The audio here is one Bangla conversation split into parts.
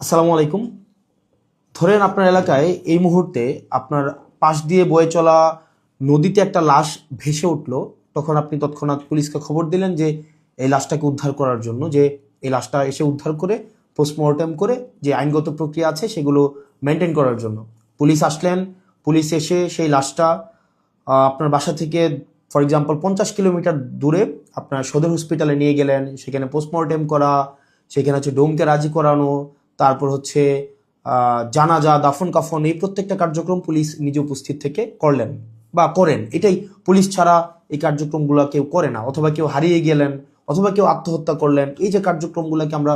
আসসালামু আলাইকুম। ধরেন আপনার এলাকায় এই মুহূর্তে আপনার পাশ দিয়ে বয়ে চলা নদীতে একটা লাশ ভেসে উঠলো। তখন আপনি তৎক্ষণাৎ পুলিশকে খবর দিলেন যে এই লাশটাকে উদ্ধার করার জন্য, যে এই লাশটা এসে উদ্ধার করে পোস্টমর্টেম করে যে আইনগত প্রক্রিয়া আছে সেগুলো মেনটেন করার জন্য পুলিশ আসলেন। পুলিশ এসে সেই লাশটা আপনার বাসা থেকে ফর এক্সাম্পল 50 কিলোমিটার দূরে আপনার সদর হসপিটালে নিয়ে গেলেন। সেখানে পোস্টমর্টেম করা, সেখানে হচ্ছে ডোমকে রাজি করানো, তারপর হচ্ছে জানাজা, দাফন কাফন, এই প্রত্যেকটা কার্যক্রম পুলিশ নিজে উপস্থিত থেকে করলেন বা করেন। এটাই, পুলিশ ছাড়া এই কার্যক্রমগুলো কেউ করে না। অথবা কেউ হারিয়ে গেলেন, অথবা কেউ আত্মহত্যা করলেন, এই যে কার্যক্রমগুলোকে আমরা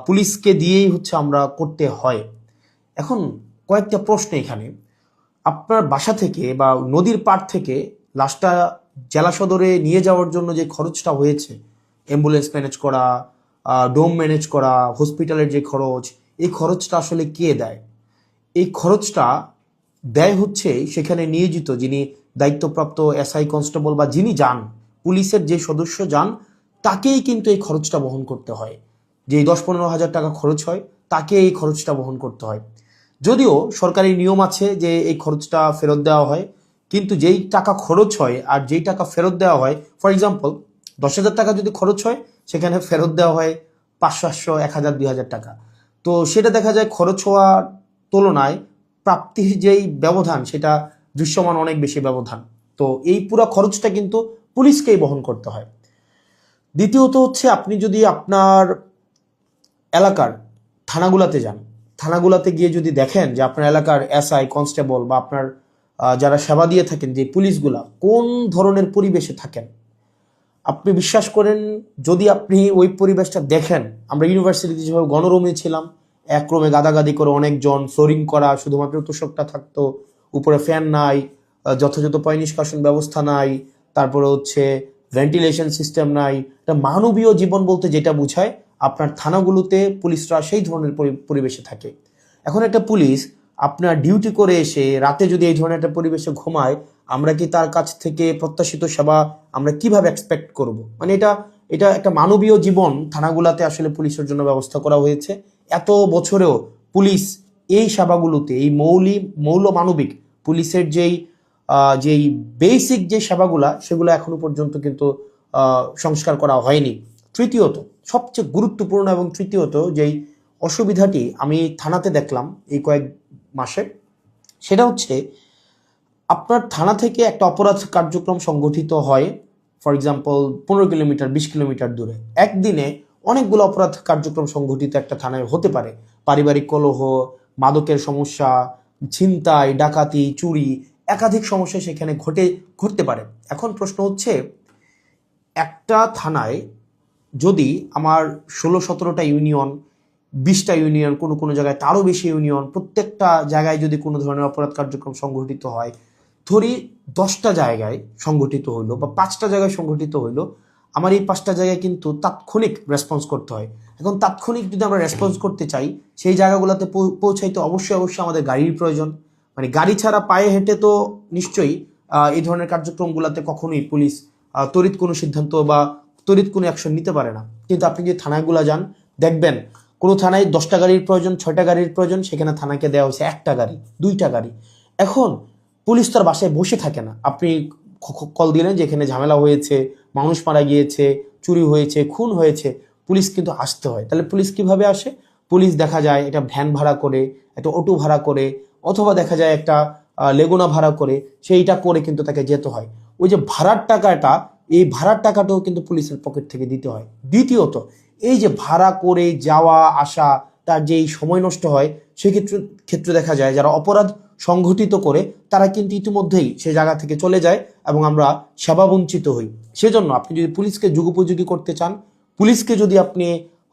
পুলিশকে দিয়েই হচ্ছে আমরা করতে হয়। এখন কয়েকটা প্রশ্ন এখানে। আপনার বাসা থেকে বা নদীর পাড় থেকে লাশটা জেলা সদরে নিয়ে যাওয়ার জন্য যে খরচটা হয়েছে, অ্যাম্বুলেন্স ম্যানেজ করা, ডোম ম্যানেজ করা, হসপিটালের যে খরচ, এই খরচটা আসলে কে দেয়? এই খরচটা দেয় হচ্ছে সেখানে নিয়োজিত যিনি দায়িত্বপ্রাপ্ত এসআই, কনস্টেবল বা যিনি যান, পুলিশের যে সদস্য যান, তাকেই কিন্তু এই খরচটা বহন করতে হয়। যে 10-15 হাজার টাকা খরচ হয়, তাকে এই খরচটা বহন করতে হয়। যদিও সরকারি নিয়ম আছে যে এই খরচটা ফেরত দেওয়া হয়, কিন্তু যেই টাকা খরচ হয় আর যেই টাকা ফেরত দেওয়া হয়, ফর এক্সাম্পল 10,000 টাকা যদি খরচ হয়, সেখানে ফেরত দেওয়া হয় 500, 800, 1,000, 2,000 টাকা। তো সেটা দেখা যায় খরচ হওয়ার তুলনায় প্রাপ্তির যেই ব্যবধান, সেটা দৃশ্যমান অনেক বেশি ব্যবধান। তো এই পুরো খরচটা কিন্তু পুলিশকেই বহন করতে হয়। দ্বিতীয়ত হচ্ছে, আপনি যদি আপনার এলাকার থানাগুলাতে যান, থানাগুলাতে গিয়ে যদি দেখেন যে আপনার এলাকার এসআই, কনস্টেবল বা আপনার যারা সেবা দিয়ে থাকেন যে পুলিশগুলা কোন ধরনের পরিবেশে থাকেন, আপনি বিশ্বাস করেন, যদি আপনি ওই পরিবেশটা দেখেন, আমরা ইউনিভার্সিটিতে যেভাবে গণরুমে ছিলাম, এক রুমে গাদাগাদি করে অনেকজন, ফ্লোরিং করা, শুধুমাত্র তোষকটা থাকতো, উপরে ফ্যান নাই, যথাযথ পয় নিষ্কাশন ব্যবস্থা নাই, তারপরে হচ্ছে ভেন্টিলেশন সিস্টেম নাই। এটা মানবীয় জীবন বলতে যেটা বোঝায়, আপনার থানাগুলোতে পুলিশরা সেই ধরনের পরিবেশে থাকে। এখন একটা পুলিশ আপনার ডিউটি করে এসে রাতে যদি এই ধরনের একটা পরিবেশে ঘুমায়, আমরা কি তার কাছ থেকে প্রত্যাশিত সেবা আমরা কিভাবে এক্সপেক্ট করব? মানে এটা এটা একটা মানবীয় জীবন থানাগুলাতে আসলে পুলিশের জন্য ব্যবস্থা করা হয়েছে। এত বছরেও পুলিশ এই সেবাগুলোতে, এই মৌল মানবিক পুলিশের যেই বেসিক যে সেবাগুলা, সেগুলো এখনো পর্যন্ত কিন্তু সংস্কার করা হয়নি। তৃতীয়ত, সবচেয়ে গুরুত্বপূর্ণ এবং তৃতীয়ত যেই অসুবিধাটি আমি থানাতে দেখলাম এই কয়েক মাসে, সেটা হচ্ছে আপনার থানা থেকে একটা অপরাধ কার্যক্রম সংগঠিত হয়, ফর এক্সাম্পল 15 কিলোমিটার, 20 কিলোমিটার দূরে। একদিনে অনেকগুলো অপরাধ কার্যক্রম সংগঠিত একটা থানায় হতে পারে। পারিবারিক কলহ, মাদকের সমস্যা, ছিনতাই, ডাকাতি, চুরি, একাধিক সমস্যা সেখানে ঘটতে পারে। এখন প্রশ্ন হচ্ছে, একটা থানায় যদি আমার 16-17টা ইউনিয়ন, 20টা ইউনিয়ন, কোনো কোনো জায়গায় তারও বেশি ইউনিয়ন, প্রত্যেকটা জায়গায় যদি কোনো ধরনের অপরাধ কার্যক্রম সংঘটিত হয়, ধরি 10টা জায়গায় সংঘটিত হইলো বা 5টা জায়গায় সংঘটিত হইলো, আমার এই 5টা জায়গায় কিন্তু তাৎক্ষণিক রেসপন্স করতে হয়। এখন তাৎক্ষণিক যদি আমরা রেসপন্স করতে চাই, সেই জায়গাগুলোতে পৌঁছাইতে অবশ্যই অবশ্যই আমাদের গাড়ির প্রয়োজন। মানে গাড়ি ছাড়া পায়ে হেঁটে তো নিশ্চয়ই এই ধরনের কার্যক্রমগুলোতে কখনোই পুলিশ তড়িৎ কোনো সিদ্ধান্ত বা তড়িৎ কোনো অ্যাকশন নিতে পারে না। কিন্তু আপনি যদি থানাগুলো যান, দেখবেন কোনো থানায় 10টা গাড়ির প্রয়োজন, 6টা গাড়ির প্রয়োজন, সেখানে থানাকে দেওয়া হয়েছে 1টা গাড়ি, 2টা গাড়ি। এখন পুলিশ তো আর বাসায় বসে থাকে না। আপনি কল দিলেন যে এখানে ঝামেলা হয়েছে, মানুষ মারা গিয়েছে, চুরি হয়েছে, খুন হয়েছে, পুলিশ কিন্তু আসতে হয়। তাহলে পুলিশ কিভাবে আসে? পুলিশ দেখা যায় এটা ভ্যান ভাড়া করে, একটা অটো ভাড়া করে, অথবা দেখা যায় একটা লেগুনা ভাড়া করে, সেইটা করে কিন্তু তাকে যেতে হয়। ওই যে ভাড়ার টাকাটা, এই ভাড়ার টাকাটাও কিন্তু পুলিশের পকেট থেকে দিতে হয়। দ্বিতীয়ত, এই যে ভাড়া করে যাওয়া আসা, তার যেই সময় নষ্ট হয়, সেক্ষেত্রে দেখা যায় যারা অপরাধ সংঘটিত করে তারা কিন্তু ইতিমধ্যেই সে জায়গা থেকে চলে যায় এবং আমরা সেবা বঞ্চিত হই। সেজন্য আপনি যদি পুলিশকে যুগোপযোগী করতে চান, পুলিশকে যদি আপনি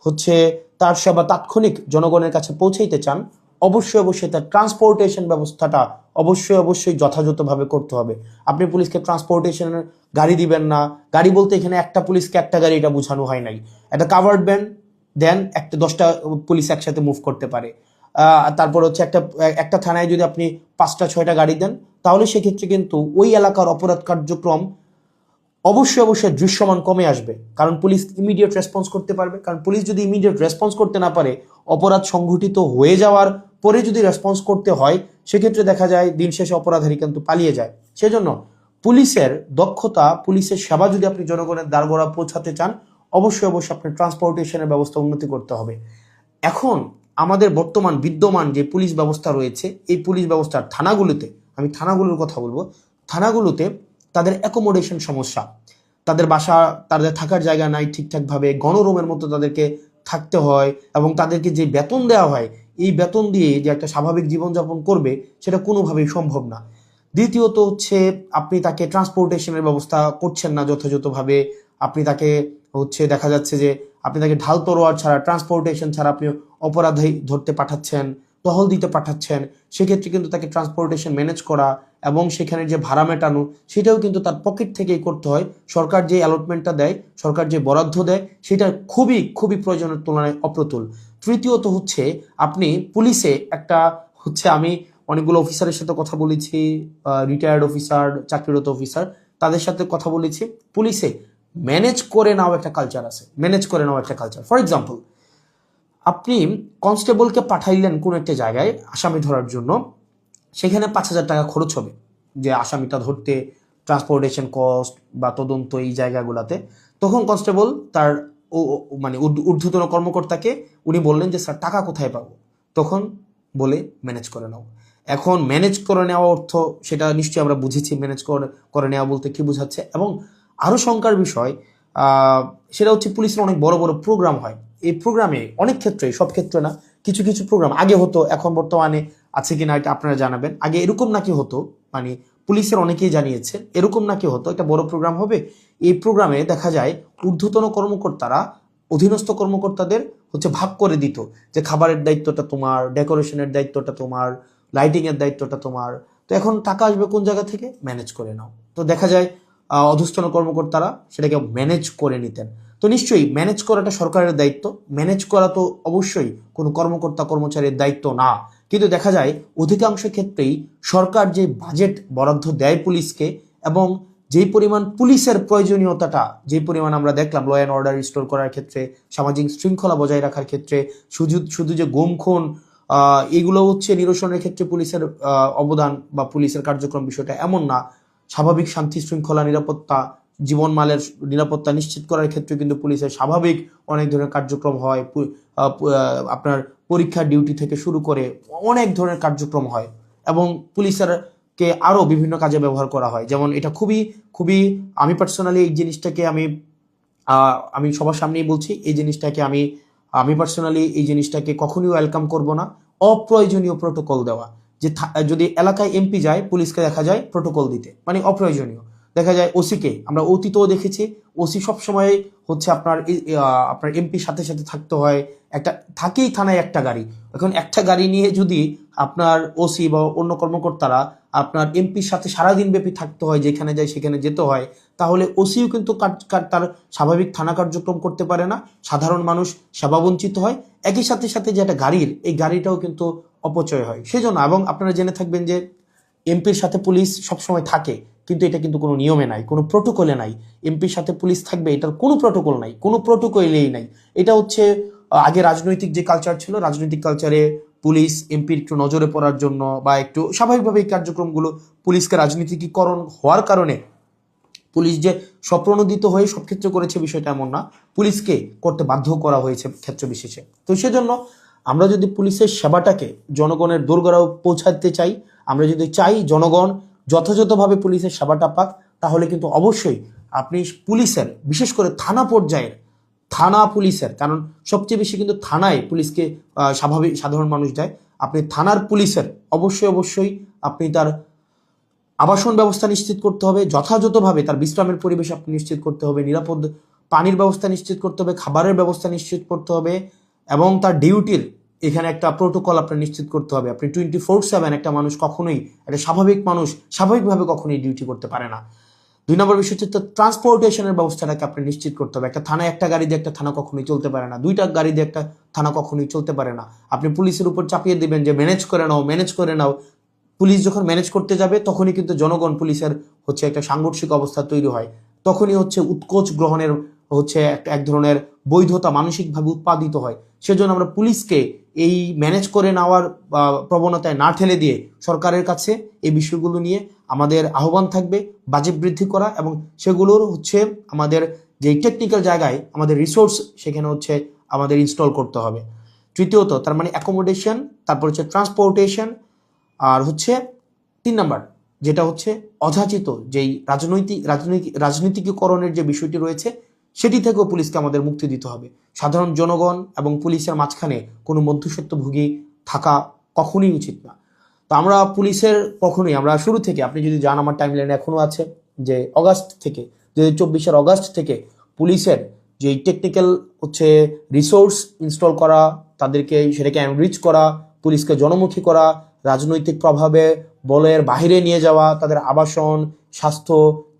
হচ্ছে তার সেবা তাৎক্ষণিক জনগণের কাছে পৌঁছাইতে চান, অবশ্যই অবশ্যই তার ট্রান্সপোর্টেশন ব্যবস্থাটা অবশ্যই অবশ্যই যথাযথভাবে করতে হবে। আপনি পুলিশকে ট্রান্সপোর্টেশনের গাড়ি দিবেন না। গাড়ি বলতে এখানে একটা পুলিশকে একটা গাড়ি, এটা বোঝানো হয় নাই। একটা কাভার্ড ভ্যান দেন, একটা 10টা পুলিশ একসাথে মুভ করতে পারে। তারপর হচ্ছে একটা থানায় যদি আপনি 5টা 6টা গাড়ি দেন, তাহলে সেক্ষেত্রে কিন্তু ওই এলাকার অপরাধ কার্যক্রম অবশ্যই অবশ্যই দৃশ্যমান কমে আসবে। কারণ পুলিশ ইমিডিয়েট রেসপন্স করতে পারবে। কারণ পুলিশ যদি ইমিডিয়েট রেসপন্স করতে না পারে, অপরাধ সংঘটিত হয়ে যাওয়ার পরে যদি রেসপন্স করতে হয়, সেক্ষেত্রে দেখা যায় দিন শেষে অপরাধী কিন্তু পালিয়ে যায়। সেজন্য পুলিশের দক্ষতা, পুলিশের সেবা যদি আপনি জনগণের দ্বারগোড়া পৌঁছাতে চান, অবশ্যই অবশ্যই আপনার ট্রান্সপোর্টেশনের ব্যবস্থা উন্নতি করতে হবে। এখন আমাদের বর্তমান বিদ্যমান যে পুলিশ ব্যবস্থা রয়েছে, এই পুলিশ ব্যবস্থার থানাগুলোতে, আমি থানাগুলোর কথা বলবো, থানাগুলোতে তাদের অ্যাকোমোডেশন সমস্যা, তাদের বাসা, তাদের থাকার জায়গা নাই ঠিকঠাকভাবে, গণরুমের মতো তাদেরকে থাকতে হয়, এবং তাদেরকে যে বেতন দেওয়া হয়, এই বেতন দিয়ে যে একটা স্বাভাবিক জীবনযাপন করবে সেটা কোনোভাবেই সম্ভব না। দ্বিতীয়ত হচ্ছে আপনি তাকে ট্রান্সপোর্টেশনের ব্যবস্থা করছেন না যথাযথভাবে। আপনি তাকে হচ্ছে দেখা যাচ্ছে যে আপনি তাকে ঢাল তরোয়ার ছাড়া, ট্রান্সপোর্টেশন ছাড়া আপনি অপরাধী ধরতে পাঠাচ্ছেন, টহল দিতে পাঠাচ্ছেন। সেক্ষেত্রে কিন্তু তাকে ট্রান্সপোর্টেশন ম্যানেজ করা এবং সেখানে যে ভাড়া মেটানো, সেটাও কিন্তু তার পকেট থেকেই করতে হয়। সরকার যে অ্যালটমেন্টটা দেয়, সরকার যে বরাদ্দ দেয়, সেটা খুবই খুবই প্রয়োজনের তুলনায় অপ্রতুল। তৃতীয়ত হচ্ছে আপনি পুলিশে একটা হচ্ছে, আমি অনেকগুলো অফিসারের সাথে কথা বলেছি, রিটায়ার্ড অফিসার, চাকরিরত অফিসার, তাদের সাথে কথা বলেছি। পুলিশে ম্যানেজ করে নাও একটা কালচার আছে, ম্যানেজ করে নাও একটা কালচার। ফর এক্সাম্পল, আপনি কনস্টেবলকে পাঠাইলেন কোন একটা জায়গায় আসামি ধরার জন্য, সেখানে 5,000 টাকা খরচ হবে যে আসামিটা ধরতে, ট্রান্সপোর্টেশন কস্ট বা তদন্ত এই জায়গাগুলোতে। তখন কনস্টেবল তার মানে ঊর্ধ্বতন কর্মকর্তাকে উনি বললেন যে স্যার টাকা কোথায় পাবো? তখন বলে ম্যানেজ করে নাও। এখন ম্যানেজ করে নেওয়া অর্থ, সেটা নিশ্চয়ই আমরা বুঝেছি ম্যানেজ করে নেওয়া বলতে কি বোঝাচ্ছে। এবং আরও শঙ্কার বিষয় সেটা হচ্ছে পুলিশের অনেক বড় বড় প্রোগ্রাম হয়। এই প্রোগ্রামে অনেক ক্ষেত্রে, সব ক্ষেত্রে না, কিছু কিছু প্রোগ্রাম আগে হতো, এখন বর্তমানে আছে কিনা এটা আপনারা জানাবেন। আগে এরকম নাকি হতো, মানে পুলিশের অনেকেই জানিয়েছে এরকম নাকি হতো, একটা বড় প্রোগ্রাম হবে, এই প্রোগ্রামে দেখা যায় ঊর্ধ্বতন কর্মকর্তারা অধীনস্থ কর্মকর্তাদের হচ্ছে ভাগ করে দিত যে খাবারের দায়িত্বটা তোমার, ডেকোরেশনের দায়িত্বটা তোমার, লাইটিং এর দায়িত্বটা তোমার। তো এখন টাকা আসবে কোন জায়গা থেকে? ম্যানেজ করে নাও। তো দেখা যায় অধস্তন কর্মকর্তারা সেটাকে ম্যানেজ করে নিতেন। তো নিশ্চয়ই ম্যানেজ করাটা সরকারের দায়িত্ব, ম্যানেজ করা তো অবশ্যই কোনো কর্মকর্তা কর্মচারীর দায়িত্ব না। কিন্তু দেখা যায় অধিকাংশ ক্ষেত্রেই সরকার যে বাজেট বরাদ্দ দেয় পুলিশকে, এবং যেই পরিমাণ পুলিশের প্রয়োজনীয়তাটা, যেই পরিমাণ আমরা দেখলাম ল অ্যান্ড অর্ডার রিস্টোর করার ক্ষেত্রে, সামাজিক শৃঙ্খলা বজায় রাখার ক্ষেত্রে, শুধু যে গুম খুন এগুলো হচ্ছে নিরসনের ক্ষেত্রে পুলিশের অবদান বা পুলিশের কার্যক্রম বিষয়টা এমন না। স্বাভাবিক শান্তি শৃঙ্খলা, নিরাপত্তা, জীবনমালের নিরাপত্তা নিশ্চিত করার ক্ষেত্রে কিন্তু পুলিশের স্বাভাবিক অনেক ধরনের কার্যক্রম হয়। আপনার পরীক্ষার ডিউটি থেকে শুরু করে অনেক ধরনের কার্যক্রম হয়, এবং পুলিশের কে আরো বিভিন্ন কাজে ব্যবহার করা হয়। যেমন এটা খুবই খুবই, আমি পার্সোনালি এই জিনিসটাকে আমি সবার সামনেই বলছি, এই জিনিসটাকে আমি পার্সোনালি এই জিনিসটাকে কখনোই ওয়েলকাম করব না। অপ্রয়োজনীয় প্রোটোকল দেওয়া, যে যদি এলাকায় এমপি যায়, পুলিশকে দেখা যায় প্রোটোকল দিতে, মানে অপ্রয়োজনীয়। দেখা যায় ওসিকে আমরা অতীতও দেখেছি, ওসি সবসময় হচ্ছে আপনার এমপির সাথে সাথে থাকতে হয়, থাকেই থানায় একটা গাড়ি। এখন একটা গাড়ি নিয়ে যদি আপনার ওসি বা অন্য কর্মকর্তারা আপনার এমপির সাথে সারাদিন ব্যাপী থাকতে হয়, যেখানে যায় সেখানে যেতে হয়, তাহলে ওসিও কিন্তু তার স্বাভাবিক থানা কার্যক্রম করতে পারে না, সাধারণ মানুষ সেবা বঞ্চিত হয়। একই সাথে সাথে যে একটা গাড়ির, এই গাড়িটাও কিন্তু অপচয় হয়। সেজন্য, এবং আপনারা জেনে থাকবেন যে এমপির সাথে পুলিশ সবসময় থাকে, কিন্তু এটা কিন্তু কোনো নিয়মে নাই, কোনো প্রোটোকলে নাই। এমপির সাথে পুলিশ থাকবে, এটার কোনো প্রোটোকল নাই, কোনো প্রোটোকলেই নাই। এটা হচ্ছে আগে রাজনৈতিক যে কালচার ছিল, রাজনৈতিক কালচারে পুলিশ এমপির একটু নজরে পড়ার জন্য বা একটু স্বাভাবিকভাবে এই কার্যক্রমগুলো, পুলিশকে রাজনীতিকীকরণ হওয়ার কারণে পুলিশ যে স্বপ্রণোদিত হয়ে সব ক্ষেত্রে করেছে বিষয়টা এমন না, পুলিশকে করতে বাধ্য করা হয়েছে ক্ষেত্র বিশেষে। তো সেজন্য আমরা যদি পুলিশের সেবাটাকে জনগণের দোরগোড়ায় পৌঁছাতে চাই, আমরা যদি চাই জনগণ যথাযথভাবে পুলিশের সেবাটা পাক, তাহলে কিন্তু অবশ্যই আপনি পুলিশের, বিশেষ করে থানা পর্যায়ের থানা পুলিশের, কারণ সবচেয়ে বেশি কিন্তু থানায় পুলিশকে স্বাভাবিক সাধারণ মানুষ দেয়, আপনি থানার পুলিশের অবশ্যই অবশ্যই আপনি তার আবাসন ব্যবস্থা নিশ্চিত করতে হবে, যথাযথভাবে তার বিশ্রামের পরিবেশ আপনি নিশ্চিত করতে হবে, নিরাপদ পানির ব্যবস্থা নিশ্চিত করতে হবে, খাবারের ব্যবস্থা নিশ্চিত করতে হবে, এবং তার ডিউটির এখানে একটা প্রোটোকল আপনার নিশ্চিত করতে হবে। আপনি 24/7 একটা মানুষ কখনোই, একটা স্বাভাবিক মানুষ স্বাভাবিকভাবে কখনোই ডিউটি করতে পারে না। 2 নম্বর বিষয় হচ্ছে ট্রান্সপোর্টেশনের ব্যবস্থাটাকে আপনি নিশ্চিত করতে হবে। একটা থানায় একটা গাড়ি দিয়ে একটা থানা কখনোই চলতে পারে না, 2টা গাড়ি দিয়ে একটা থানা কখনোই চলতে পারে না। আপনি পুলিশের উপর চাপিয়ে দিবেন যে ম্যানেজ করে নাও, ম্যানেজ করে নাও। পুলিশ যখন ম্যানেজ করতে যাবে, তখনই কিন্তু জনগণ পুলিশের হচ্ছে একটা সাংঘর্ষিক অবস্থা তৈরি হয়, তখনই হচ্ছে উৎকোচ গ্রহণের হচ্ছে এক ধরনের বৈধতা মানসিকভাবে উৎপাদিত হয়। সেজন্য আমরা পুলিশকে এই ম্যানেজ করে নেওয়ার প্রবণতায় না ঠেলে দিয়ে সরকারের কাছে এই বিষয়গুলো নিয়ে আমাদের আহ্বান থাকবে বাজেট বৃদ্ধি করা, এবং সেগুলোর হচ্ছে আমাদের যে টেকনিক্যাল জায়গায় আমাদের রিসোর্স সেখানে হচ্ছে আমাদের ইনস্টল করতে হবে। তৃতীয়ত তার মানে অ্যাকোমোডেশন, তারপর হচ্ছে ট্রান্সপোর্টেশন, আর হচ্ছে 3 নাম্বার যেটা হচ্ছে অযাচিত যেই রাজনীতিকীকরণের যে বিষয়টি রয়েছে সেটি থেকেও পুলিশকে আমাদের মুক্তি দিতে হবে। সাধারণ জনগণ এবং পুলিশের মাঝখানে কোনো মধ্যস্বত্বভোগী থাকা কখনোই উচিত না। তো আমরা পুলিশের কখনোই, আমরা শুরু থেকে, আপনি যদি যান আমার টাইমলাইনে এখনো আছে যে অগাস্ট থেকে 2024-এর অগাস্ট থেকে পুলিশের যে টেকনিক্যাল হচ্ছে রিসোর্স ইনস্টল করা, তাদেরকে সেটাকে এনরিচ করা, পুলিশকে জনমুখী করা, রাজনৈতিক প্রভাবে বলের বাহিরে নিয়ে যাওয়া, তাদের আবাসন, স্বাস্থ্য,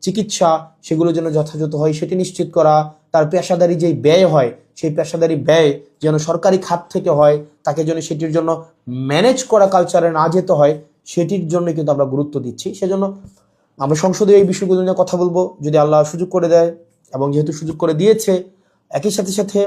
চিকিৎসা সেগুলো যেন যথাযথ হয় সেটি নিশ্চিত করা, তার পেশাদারি যেই ব্যয় হয় সেই পেশাদারি ব্যয় যেন সরকারি খাত থেকে হয়, তাকে যেন সেটির জন্য ম্যানেজ করা কালচারে না যেতে হয়, সেটির জন্য কিন্তু আমরা গুরুত্ব দিচ্ছি। সেজন্য আমরা সংসদে এই বিষয়গুলো নিয়ে কথা বলবো যদি আল্লাহ সুযোগ করে দেয়, এবং যেহেতু সুযোগ করে দিয়েছে একই সাথে সাথে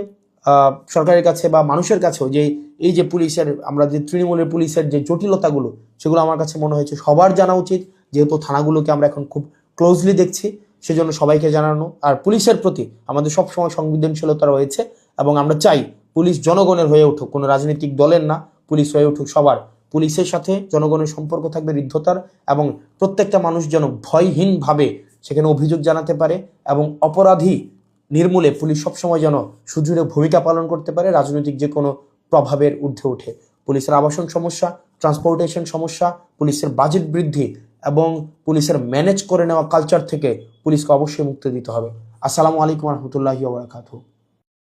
সরকারের কাছে বা মানুষের কাছেও যে এই যে পুলিশের, আমরা যে তৃণমূলের পুলিশের যে জটিলতাগুলো সেগুলো আমার কাছে মনে হয়েছে সবার জানা উচিত, যেহেতু থানাগুলোকে আমরা এখন খুব ক্লোজলি দেখছি, সেজন্য সবাইকে জানানো। আর পুলিশের প্রতি আমাদের সবসময় সংবেদনশীলতা রয়েছে, এবং আমরা চাই পুলিশ জনগণের হয়ে উঠুক, কোনো রাজনৈতিক দলের না, পুলিশ হয়ে উঠুক সবার। পুলিশের সাথে জনগণের সম্পর্ক থাকবে হৃদ্যতার, এবং প্রত্যেকটা মানুষ যেন ভয়হীনভাবে সেখানে অভিযোগ জানাতে পারে, এবং অপরাধী নির্মূলে পুলিশ সবসময় যেন সুদৃঢ় ভূমিকা পালন করতে পারে রাজনৈতিক যে কোনো প্রভাবের ঊর্ধ্বে উঠে। পুলিশের আবাসন সমস্যা, ট্রান্সপোর্টেশন সমস্যা, পুলিশের বাজেট বৃদ্ধি এবং পুলিশের ম্যানেজ করে নেওয়া কালচার থেকে পুলিশকে অবশ্যই মুক্তি দিতে হবে। আসসালামু আলাইকুম রহমতুল্লাহি ওয়া বারাকাতুহু।